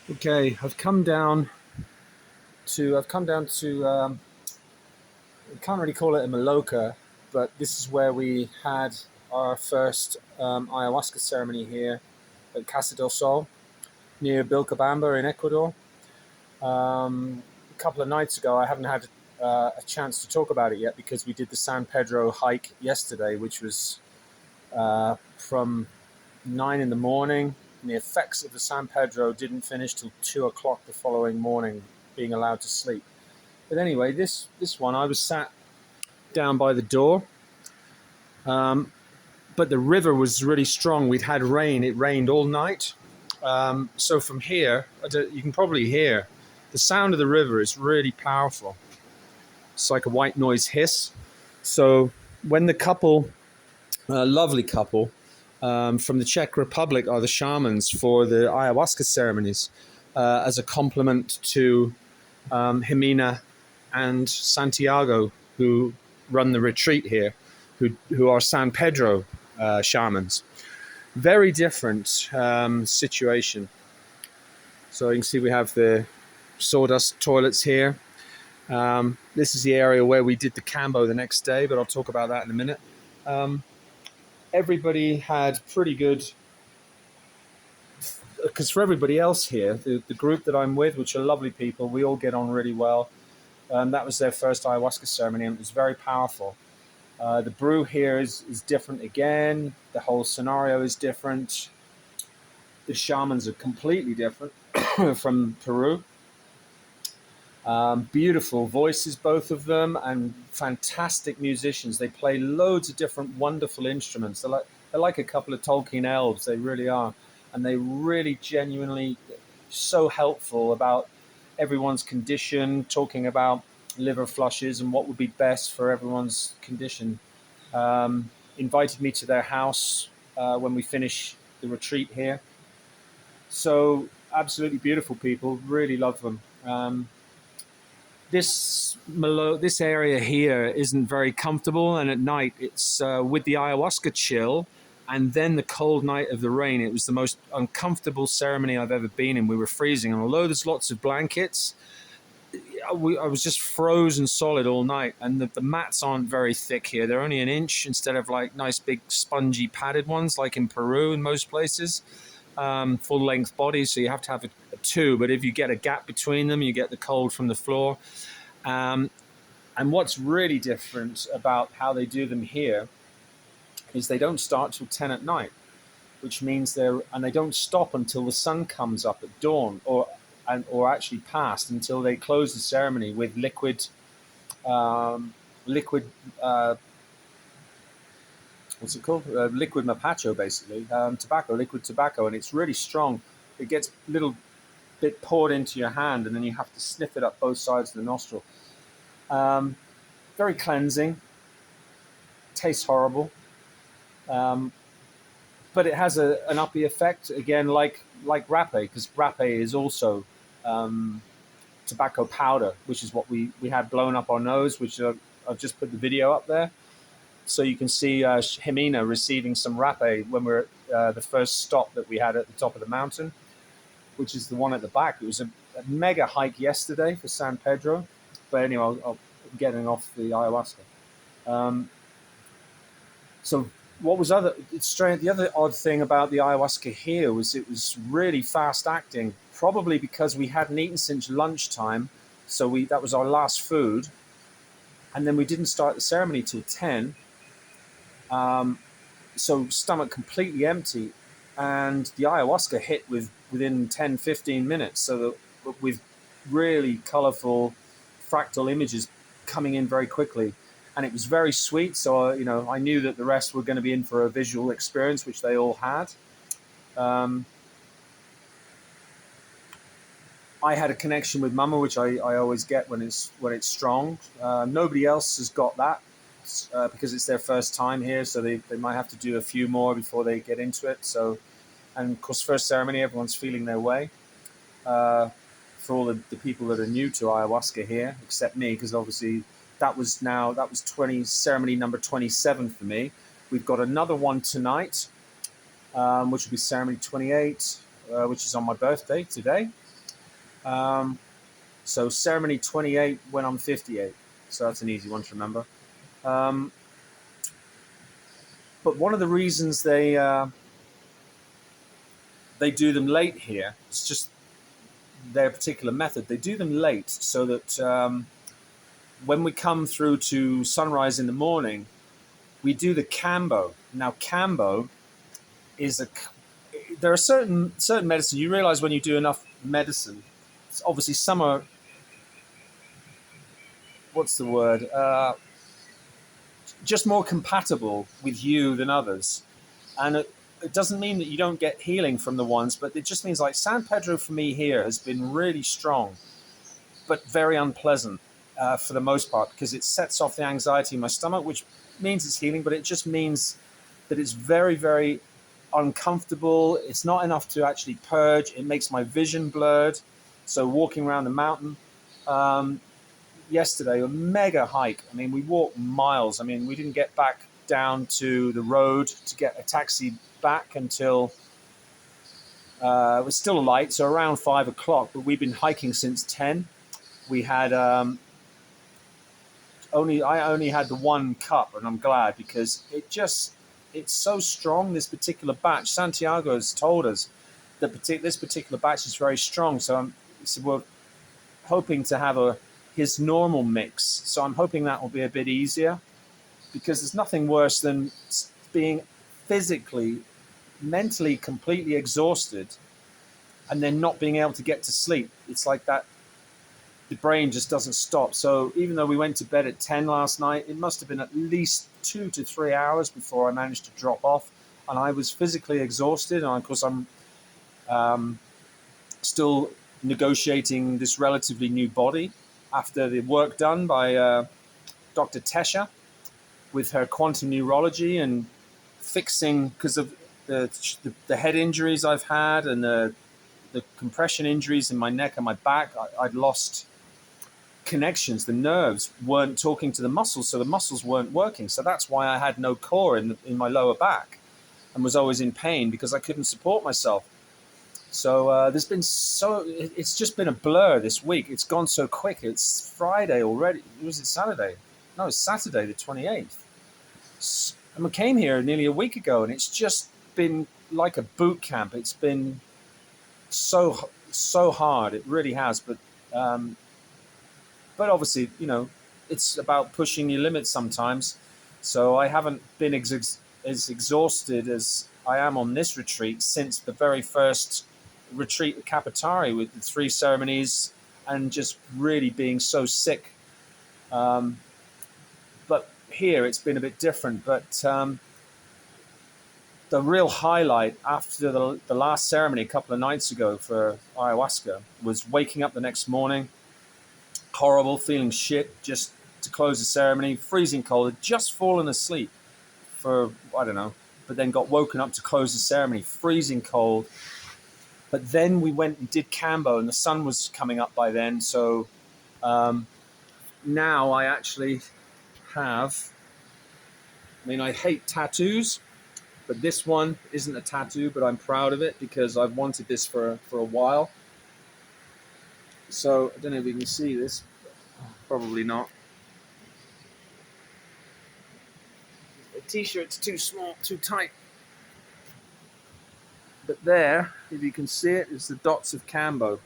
Okay, I've come down to we can't really call it a Maloka, but this is where we had our first ayahuasca ceremony here at Casa del Sol near Vilcabamba in Ecuador. A couple of nights ago, I haven't had a chance to talk about it yet because we did the San Pedro hike yesterday, which was from 9 in the morning. And the effects of the San Pedro didn't finish till 2 o'clock the following morning, being allowed to sleep. But anyway, this one, I was sat down by the door, but the river was really strong. We'd had rain; it rained all night. So from here, you can probably hear the sound of the river is really powerful. It's like a white noise hiss. So when the couple, lovely couple, from the Czech Republic are the shamans for the ayahuasca ceremonies, as a complement to Jimena and Santiago, who run the retreat here, who are San Pedro shamans. Very different situation. So you can see we have the sawdust toilets here. This is the area where we did the Kambo the next day, but I'll talk about that in a minute. Everybody had pretty good, because for everybody else here, the group that I'm with, which are lovely people, we all get on really well. That was their first ayahuasca ceremony, and it was very powerful. The brew here is different again. The whole scenario is different. The shamans are completely different from Peru. Beautiful voices, both of them, and fantastic musicians. They play loads of different wonderful instruments. They're like a couple of Tolkien elves. They really are. And they really genuinely so helpful about everyone's condition, talking about liver flushes and what would be best for everyone's condition. Invited me to their house when we finish the retreat here. So absolutely beautiful people, really love them. This area here isn't very comfortable, and at night it's with the ayahuasca chill and then the cold night of the rain. It was the most uncomfortable ceremony I've ever been in. We were freezing, and although there's lots of blankets, I was just frozen solid all night. And the mats aren't very thick here. They're only an inch instead of like nice big spongy padded ones like in Peru in most places. Full length bodies, so you have to have a two, but if you get a gap between them, you get the cold from the floor. And what's really different about how they do them here is they don't start till 10 at night, which means they don't stop until the sun comes up at dawn, or actually past, until they close the ceremony with liquid what's it called? Liquid mapacho, basically, liquid tobacco, and it's really strong. It gets a little bit poured into your hand, and then you have to sniff it up both sides of the nostril. Very cleansing. Tastes horrible, but it has an uppy effect again, like rapé, because rapé is also tobacco powder, which is what we had blown up our nose, which I've just put the video up there. So you can see Jimena receiving some rapé when we're at the first stop that we had at the top of the mountain, which is the one at the back. It was a mega hike yesterday for San Pedro. But anyway, I'm getting off the ayahuasca. So what was it's strange. The other odd thing about the ayahuasca here was it was really fast acting, probably because we hadn't eaten since lunchtime. So that was our last food. And then we didn't start the ceremony till 10. So stomach completely empty, and the ayahuasca hit within 10-15 minutes, so that with really colorful fractal images coming in very quickly, and it was very sweet. So I knew that the rest were going to be in for a visual experience, which they all had. I had a connection with Mama, which I always get when it's strong. Nobody else has got that. Because it's their first time here, so they might have to do a few more before they get into it. So, and of course, first ceremony, everyone's feeling their way. For all the people that are new to ayahuasca here, except me, because obviously that was ceremony number 27 for me. We've got another one tonight, which will be ceremony 28, which is on my birthday today. So ceremony 28 when I'm 58. So that's an easy one to remember. Um, but one of the reasons they do them late here, it's just their particular method. They do them late so that when we come through to sunrise in the morning, we do the Kambo. Now, Kambo is a. There are certain medicine. You realize when you do enough medicine, obviously some are. What's the word? Just more compatible with you than others, and it doesn't mean that you don't get healing from the ones, but it just means like San Pedro for me here has been really strong, but very unpleasant for the most part because it sets off the anxiety in my stomach, which means it's healing, but it just means that it's very, very uncomfortable. It's not enough to actually purge. It makes my vision blurred. So walking around the mountain yesterday, a mega hike. I mean, we walked miles. I mean, we didn't get back down to the road to get a taxi back until it was still light, so around 5 o'clock. But we've been hiking since 10. We had I only had the one cup, and I'm glad because it's so strong. This particular batch, Santiago has told us that this particular batch is very strong. So we're hoping to have his normal mix. So I'm hoping that will be a bit easier because there's nothing worse than being physically, mentally completely exhausted and then not being able to get to sleep. It's like that. The brain just doesn't stop. So even though we went to bed at 10 last night, it must have been at least 2 to 3 hours before I managed to drop off. And I was physically exhausted. And of course, I'm still negotiating this relatively new body after the work done by Dr. Tesha with her quantum neurology and fixing because of the head injuries I've had and the compression injuries in my neck and my back. I'd lost connections. The nerves weren't talking to the muscles, so the muscles weren't working. So that's why I had no core in my lower back and was always in pain because I couldn't support myself. So it's just been a blur this week. It's gone so quick. It's Friday already. Was it Saturday? No, it's Saturday the 28th. And I came here nearly a week ago, and it's just been like a boot camp. It's been so hard. It really has. But obviously, it's about pushing your limits sometimes. So I haven't been as exhausted as I am on this retreat since the very first retreat at Kapatari with the 3 ceremonies and just really being so sick. But here it's been a bit different. But the real highlight after the last ceremony a couple of nights ago for ayahuasca was waking up the next morning, horrible, feeling shit, just to close the ceremony, freezing cold, had just fallen asleep for, I don't know, but then got woken up to close the ceremony, freezing cold. But then we went and did Kambo, and the sun was coming up by then. So now I actually have, I mean, I hate tattoos, but this one isn't a tattoo, but I'm proud of it because I've wanted this for a while. So I don't know if you can see this. Probably not. The t-shirt's too small, too tight. But there, if you can see it, is the dots of Kambo.